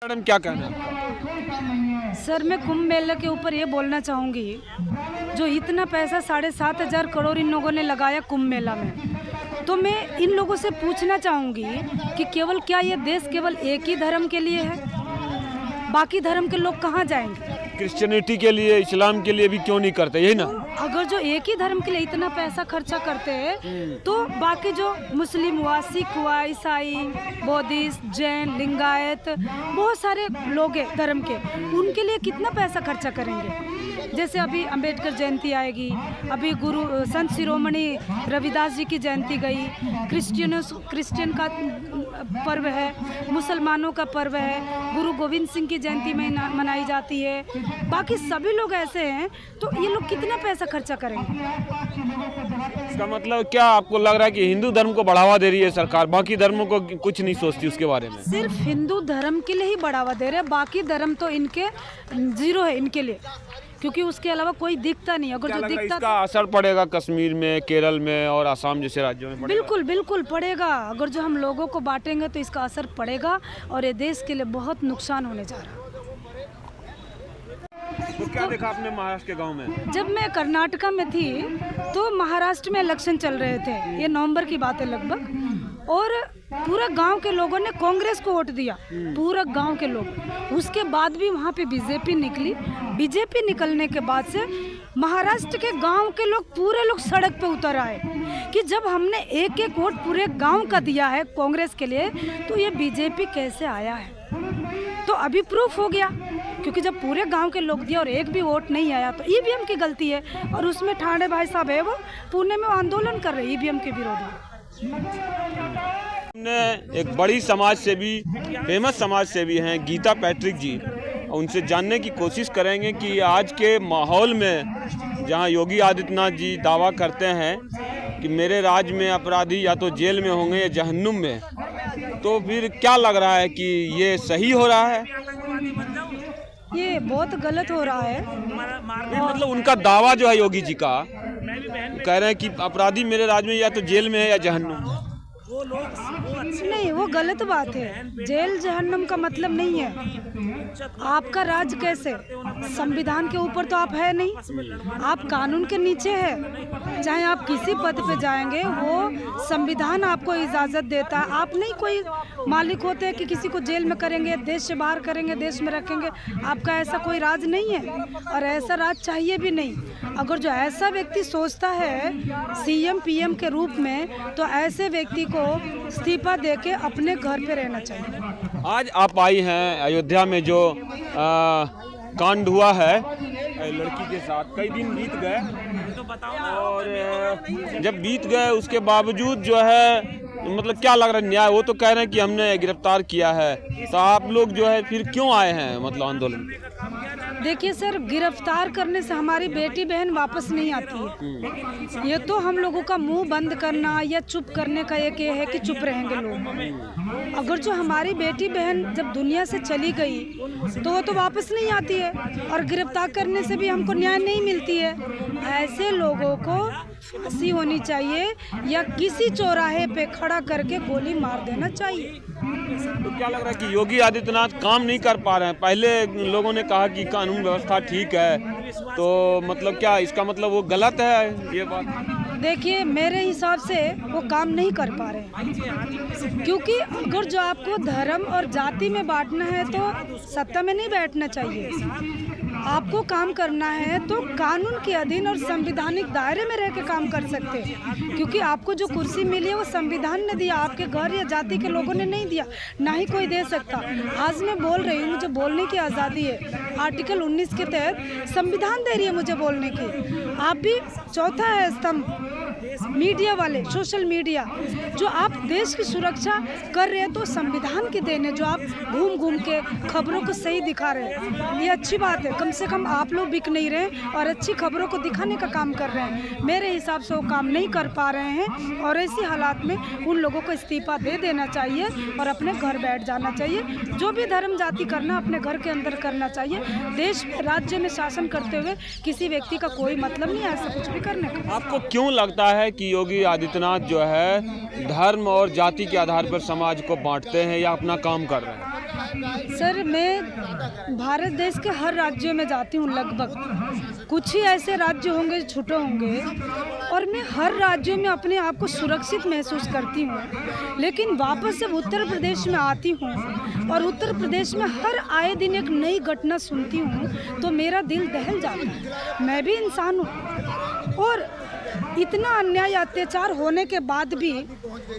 Madam क्या कहना है? सर मैं कुंभ मेले के ऊपर ये बोलना चाहूँगी, जो इतना पैसा 7,500 करोड़ इन लोगों ने लगाया कुंभ मेला में, तो मैं इन लोगों से पूछना चाहूँगी कि केवल क्या ये देश केवल एक ही धर्म के लिए है? बाकी धर्म के लोग कहाँ जाएंगे? क्रिश्चियनिटी के लिए, इस्लाम के लिए भी क्यों नहीं करते, यही ना? अगर जो एक ही धर्म के लिए इतना पैसा खर्चा करते हैं तो बाकी जो मुस्लिम हुआ, सिख हुआ, ईसाई, बौद्धिस्ट, जैन, लिंगायत, बहुत सारे लोग हैं धर्म के, उनके लिए कितना पैसा खर्चा करेंगे? जैसे अभी अंबेडकर जयंती आएगी, अभी गुरु संत शिरोमणि रविदास जी की जयंती गई, क्रिश्चियन का पर्व है, मुसलमानों का पर्व है, गुरु गोविंद सिंह की जयंती मनाई जाती है, बाकी सभी लोग ऐसे हैं, तो ये लोग कितना पैसा खर्चा करेंगे? इसका मतलब क्या आपको लग रहा है कि हिंदू धर्म को बढ़ावा दे रही है सरकार, बाकी धर्मों को कुछ नहीं सोचती उसके बारे में? सिर्फ हिंदू धर्म के लिए ही बढ़ावा दे रहे हैं, बाकी धर्म तो इनके जीरो है इनके लिए, क्योंकि उसके अलावा कोई दिखता नहीं। अगर जो दिखता इसका असर पड़ेगा कश्मीर में, केरल में और असम जैसे राज्यों में? बिल्कुल बिल्कुल पड़ेगा। अगर जो हम लोगों को बांटेंगे तो इसका असर पड़ेगा और ये देश के लिए बहुत नुकसान होने जा रहा है। तो क्या देखा आपने महाराष्ट्र के गांव में? जब मैं कर्नाटका में थी तो महाराष्ट्र में इलेक्शन चल रहे थे, ये नवंबर की बात है लगभग, और पूरा गांव के लोगों ने कांग्रेस को वोट दिया, पूरा गांव के लोग। उसके बाद भी वहां पे बीजेपी निकली। बीजेपी निकलने के बाद से महाराष्ट्र के गांव के लोग पूरे लोग सड़क पे उतर आए कि जब हमने एक एक वोट पूरे गांव का दिया है कांग्रेस के लिए, तो ये बीजेपी कैसे आया है? तो अभी प्रूफ हो गया, क्योंकि जब पूरे गांव के लोग दिया और एक भी वोट नहीं आया तो ईवीएम की गलती है। और उसमें ठाणे भाई साहब है, वो पुणे में आंदोलन कर रहे ईवीएम के विरोध में। एक बड़ी समाज सेवी, फेमस समाज सेवी हैं गीता पैट्रिक जी, उनसे जानने की कोशिश करेंगे कि आज के माहौल में जहां योगी आदित्यनाथ जी दावा करते हैं कि मेरे राज्य में अपराधी या तो जेल में होंगे या जहन्नुम में, तो फिर क्या लग रहा है कि ये सही हो रहा है? ये बहुत गलत हो रहा है। मतलब उनका दावा जो है योगी जी का, कह रहे हैं कि अपराधी मेरे राज्य में या तो जेल में है या जहन्नुम। नहीं, वो गलत बात है। जेल जहन्नम का मतलब नहीं है। आपका राज कैसे? संविधान के ऊपर तो आप है नहीं, आप कानून के नीचे है। चाहे आप किसी पद पे जाएंगे, वो संविधान आपको इजाज़त देता है। आप नहीं कोई मालिक होते हैं कि किसी को जेल में करेंगे, देश से बाहर करेंगे, देश में रखेंगे। आपका ऐसा कोई राज नहीं है और ऐसा राज चाहिए भी नहीं। अगर जो ऐसा व्यक्ति सोचता है सीएम पीएम के रूप में, तो ऐसे व्यक्ति को इस्तीफा देके अपने घर पे रहना चाहिए। आज आप आई हैं अयोध्या में, जो कांड हुआ है लड़की के साथ, कई दिन बीत गए और जब बीत गए उसके बावजूद जो है मतलब क्या लग रहा है न्याय? वो तो कह रहे हैं कि हमने गिरफ्तार किया है, तो आप लोग जो है फिर क्यों आए हैं मतलब आंदोलन? देखिए सर, गिरफ्तार करने से हमारी बेटी बहन वापस नहीं आती है। ये तो हम लोगों का मुंह बंद करना या चुप करने का एक ये है कि चुप रहेंगे लोग। अगर जो हमारी बेटी बहन जब दुनिया से चली गई तो वो तो वापस नहीं आती है, और गिरफ्तार करने से भी हमको न्याय नहीं मिलती है। ऐसे लोगों को फांसी होनी चाहिए या किसी चौराहे पे खड़ा करके गोली मार देना चाहिए। तो क्या लग रहा है कि योगी आदित्यनाथ काम नहीं कर पा रहे हैं? पहले लोगों ने कहा कि कानून व्यवस्था ठीक है, तो मतलब क्या इसका मतलब वो गलत है ये बात? देखिए, मेरे हिसाब से वो काम नहीं कर पा रहे हैं, क्योंकि अगर जो आपको धर्म और जाति में बांटना है तो सत्ता में नहीं बैठना चाहिए। आपको काम करना है तो कानून के अधीन और संवैधानिक दायरे में रह के काम कर सकते हैं, क्योंकि आपको जो कुर्सी मिली है वो संविधान ने दिया, आपके घर या जाति के लोगों ने नहीं दिया, ना ही कोई दे सकता। आज मैं बोल रही हूँ, मुझे बोलने की आज़ादी है। आर्टिकल 19 के तहत संविधान दे रही है मुझे बोलने की। आप भी चौथा है स्तंभ, मीडिया वाले, सोशल मीडिया, जो आप देश की सुरक्षा कर रहे हैं तो संविधान की देन है। जो आप घूम घूम के खबरों को सही दिखा रहे हैं, ये अच्छी बात है। कम से कम आप लोग बिक नहीं रहे और अच्छी खबरों को दिखाने का काम कर रहे हैं। मेरे हिसाब से वो काम नहीं कर पा रहे हैं, और ऐसी हालात में उन लोगों को इस्तीफा दे देना चाहिए और अपने घर बैठ जाना चाहिए। जो भी धर्म जाति करना अपने घर के अंदर करना चाहिए। देश में, राज्य में शासन करते हुए किसी व्यक्ति का कोई मतलब नहीं है ऐसा कुछ भी करने का। आपको क्यों लगता है कि योगी आदित्यनाथ जो है धर्म और जाति के आधार पर समाज को बांटते हैं या अपना काम कर रहे हैं? सर, मैं भारत देश के हर राज्यों में जाती हूँ लगभग। कुछ ही ऐसे राज्य होंगे जो छूटे होंगे, और मैं हर राज्यों में अपने आप को सुरक्षित महसूस करती हूँ। लेकिन वापस जब उत्तर प्रदेश में आती हूँ और उत्तर प्रदेश में हर आए दिन एक नई घटना सुनती हूँ तो मेरा दिल दहल जाता है। मैं भी इंसान हूँ, और इतना अन्याय अत्याचार होने के बाद भी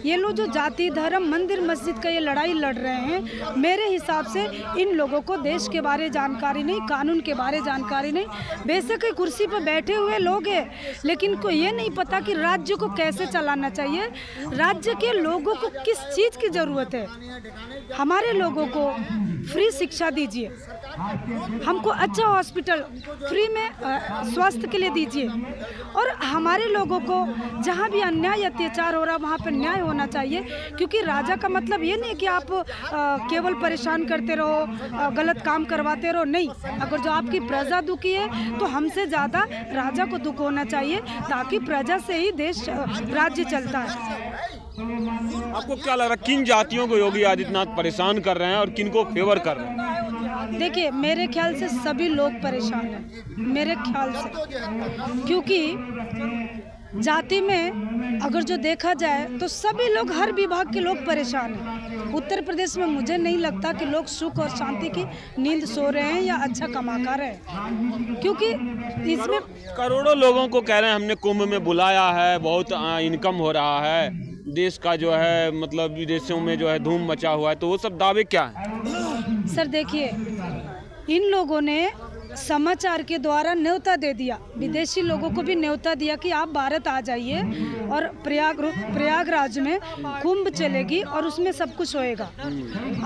ये लोग जो जाति धर्म मंदिर मस्जिद का ये लड़ाई लड़ रहे हैं, मेरे हिसाब से इन लोगों को देश के बारे जानकारी नहीं, कानून के बारे जानकारी नहीं। बेशक कुर्सी पर बैठे हुए लोग हैं, लेकिन को ये नहीं पता कि राज्य को कैसे चलाना चाहिए, राज्य के लोगों को किस चीज़ की ज़रूरत है। हमारे लोगों को फ्री शिक्षा दीजिए, हमको अच्छा हॉस्पिटल फ्री में स्वास्थ्य के लिए दीजिए, और हमारे लोगों को जहाँ भी अन्याय अत्याचार हो रहा है वहाँ पर न्याय होना चाहिए। क्योंकि राजा का मतलब ये नहीं कि आप केवल परेशान करते रहो, गलत काम करवाते रहो। नहीं, अगर जो आपकी प्रजा दुखी है तो हमसे ज़्यादा राजा को दुख होना चाहिए, ताकि प्रजा से ही देश राज्य चलता है। आपको क्या लग रहा है, किन जातियों को योगी आदित्यनाथ परेशान कर रहे हैं और किन को फेवर कर रहे हैं? देखिए, मेरे ख्याल से सभी लोग परेशान हैं, मेरे ख्याल से। क्योंकि जाति में अगर जो देखा जाए तो सभी लोग, हर विभाग के लोग परेशान हैं। उत्तर प्रदेश में मुझे नहीं लगता कि लोग सुख और शांति की नींद सो रहे हैं या अच्छा कमा कर रहे हैं, क्योंकि इसमें करोड़ों लोगों को कह रहे हैं हमने कुंभ में बुलाया है, बहुत इनकम हो रहा है, देश का जो है मतलब विदेशों में जो है धूम मचा हुआ है, तो वो सब दावे क्या है? सर देखिए, इन लोगों ने समाचार के द्वारा न्योता दे दिया, विदेशी लोगों को भी न्योता दिया कि आप भारत आ जाइए और प्रयागराज में कुंभ चलेगी और उसमें सब कुछ होएगा।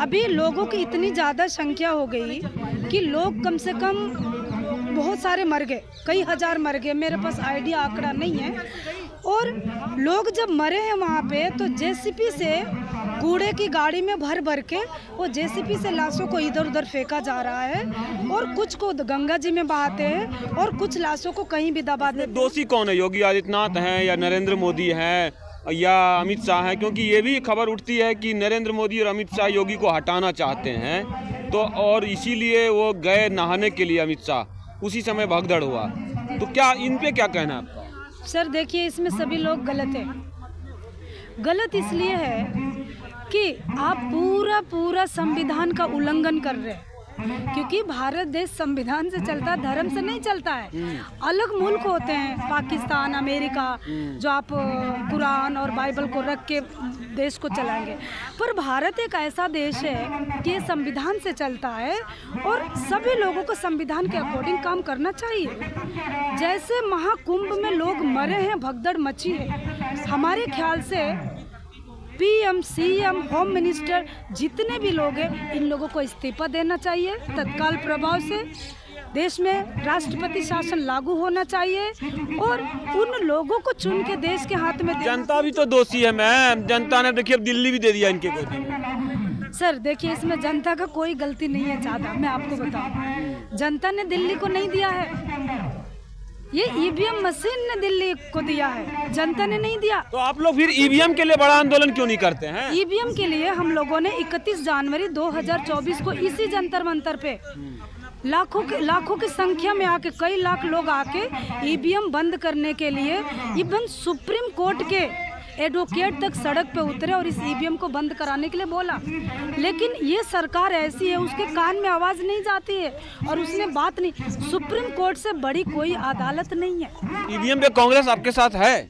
अभी लोगों की इतनी ज़्यादा संख्या हो गई कि लोग कम से कम बहुत सारे मर गए, कई हजार मर गए, मेरे पास आइडिया आंकड़ा नहीं है। और लोग जब मरे हैं वहाँ पे तो जेसीपी से कूड़े की गाड़ी में भर भर के वो जेसीपी से लाशों को इधर उधर फेंका जा रहा है, और कुछ को गंगा जी में बहाते हैं और कुछ लाशों को कहीं भी दबा देते हैं। दोषी कौन है, योगी आदित्यनाथ हैं या नरेंद्र मोदी हैं या अमित शाह हैं? क्योंकि ये भी खबर उठती है कि नरेंद्र मोदी और अमित शाह योगी को हटाना चाहते हैं, तो और इसीलिए वो गए नहाने के लिए अमित शाह, उसी समय भगदड़ हुआ। तो क्या इन पे क्या कहना है आपका? सर देखिए, इसमें सभी लोग गलत हैं। गलत इसलिए है कि आप पूरा संविधान का उल्लंघन कर रहे हैं, क्योंकि भारत देश संविधान से चलता है, धर्म से नहीं चलता है। अलग मुल्क होते हैं, पाकिस्तान, अमेरिका, जो आप कुरान और बाइबल को रख के देश को चलाएंगे, पर भारत एक ऐसा देश है कि ये संविधान से चलता है और सभी लोगों को संविधान के अकॉर्डिंग काम करना चाहिए। जैसे महाकुंभ में लोग मरे हैं, भगदड़ मची है, हमारे ख्याल से पीएम, सीएम, होम मिनिस्टर जितने भी लोग हैं, इन लोगों को इस्तीफा देना चाहिए तत्काल प्रभाव से। देश में राष्ट्रपति शासन लागू होना चाहिए और उन लोगों को चुन के देश के हाथ में जनता भी तो दोषी है मैम, जनता ने देखिए अब दिल्ली भी दे दिया इनके को। सर देखिए, इसमें जनता का कोई गलती नहीं है ज़्यादा, मैं आपको बताऊं, जनता ने दिल्ली को नहीं दिया है, ये ईवीएम मशीन ने दिल्ली को दिया है, जनता ने नहीं दिया। तो आप लोग फिर ईवीएम के लिए बड़ा आंदोलन क्यों नहीं करते हैं? ईवीएम के लिए हम लोगों ने 31 जनवरी 2024 को इसी जंतर मंतर पे लाखों की संख्या में आके, कई लाख लोग आके ईवीएम बंद करने के लिए इवन सुप्रीम कोर्ट के एडवोकेट तक सड़क पे उतरे और इस ईवीएम को बंद कराने के लिए बोला। लेकिन ये सरकार ऐसी है, उसके कान में आवाज़ नहीं जाती है और उसने बात नहीं, सुप्रीम कोर्ट से बड़ी कोई अदालत नहीं है। ईवीएम पे कांग्रेस आपके साथ है?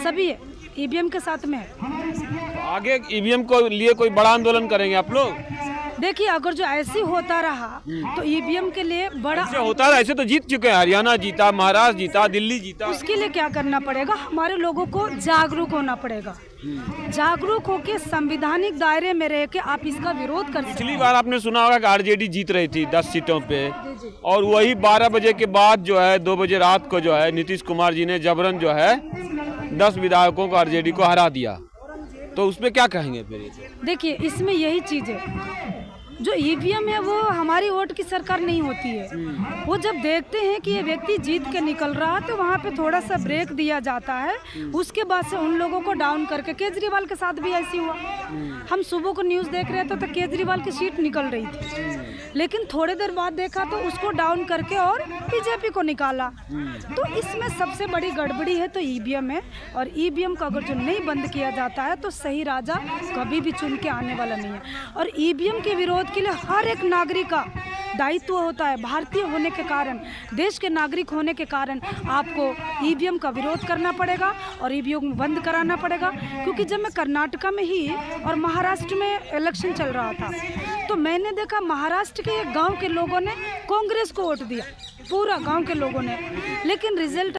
सभी है, ईवीएम के साथ में है। तो आगे ईवीएम को लिए कोई बड़ा आंदोलन करेंगे आप लोग? देखिए, अगर जो ऐसे होता रहा तो ईवीएम के लिए बड़ा ऐसे होता रहा, ऐसे तो जीत चुके हैं, हरियाणा जीता, महाराष्ट्र जीता, दिल्ली जीता। उसके लिए क्या करना पड़ेगा, हमारे लोगों को जागरूक होना पड़ेगा। जागरूक होके संवैधानिक दायरे में रह के आप इसका विरोध कर सकते। पिछली बार आपने सुना होगा कि आरजेडी जीत रही थी 10 सीटों पे, और वही 12 बजे के बाद जो है 2 बजे रात को जो है नीतीश कुमार जी ने जबरन जो है 10 विधायकों को आरजेडी को हरा दिया। तो उसमें क्या कहेंगे फिर? देखिए, इसमें यही चीज़ है, जो ईवीएम है वो हमारी वोट की सरकार नहीं होती है। वो जब देखते हैं कि ये व्यक्ति जीत के निकल रहा है तो वहाँ पे थोड़ा सा ब्रेक दिया जाता है, उसके बाद से उन लोगों को डाउन करके, केजरीवाल के साथ भी ऐसी हुआ, हम सुबह को न्यूज़ देख रहे थे तो केजरीवाल की सीट निकल रही थी, लेकिन थोड़ी देर बाद देखा तो उसको डाउन करके और बीजेपी को निकाला। तो इसमें सबसे बड़ी गड़बड़ी है तो ईवीएम है, और ईवीएम को अगर जो नहीं बंद किया जाता है तो सही राजा कभी भी चुन के आने वाला नहीं है। और ईवीएम के विरोध के लिए हर एक नागरिक का दायित्व होता है। भारतीय होने के कारण, देश के नागरिक होने के कारण आपको ईवीएम का विरोध करना पड़ेगा और ईवीएम बंद कराना पड़ेगा। क्योंकि जब मैं कर्नाटका में ही और महाराष्ट्र में इलेक्शन चल रहा था तो मैंने देखा महाराष्ट्र के एक गांव के लोगों ने कांग्रेस को वोट दिया, पूरा गांव के लोगों ने, लेकिन रिजल्ट